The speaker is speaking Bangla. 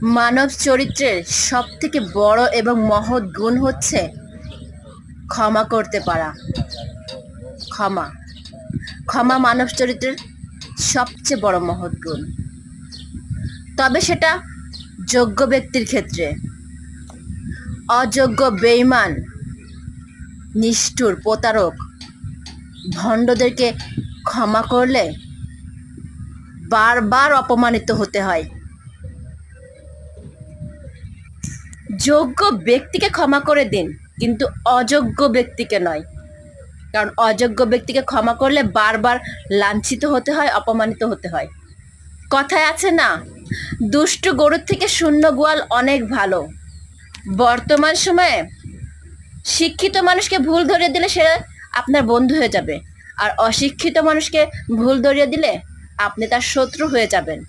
মানব চরিত্রের সবথেকে বড় এবং মহৎ গুণ হচ্ছে ক্ষমা করতে পারা। ক্ষমা ক্ষমা মানব চরিত্রের সবচেয়ে বড় মহৎ গুণ। তবে সেটা যোগ্য ব্যক্তির ক্ষেত্রে। অযোগ্য, বেঈমান, নিষ্ঠুর, প্রতারক, ভণ্ডদেরকে ক্ষমা করলে বারবার অপমানিত হতে হয়। যোগ্য ব্যক্তিকে ক্ষমা করে দিন, কিন্তু অযোগ্য ব্যক্তিকে নয়। কারণ অযোগ্য ব্যক্তিকে ক্ষমা করলে বারবার লাঞ্ছিত হতে হয়, অপমানিত হতে হয়। কথায় আছে না, দুষ্টু গরুর থেকে শূন্য গোয়াল অনেক ভালো। বর্তমান সময়ে শিক্ষিত মানুষকে ভুল ধরিয়ে দিলে সে আপনার বন্ধু হয়ে যাবে, আর অশিক্ষিত মানুষকে ভুল ধরিয়ে দিলে আপনি তার শত্রু হয়ে যাবেন।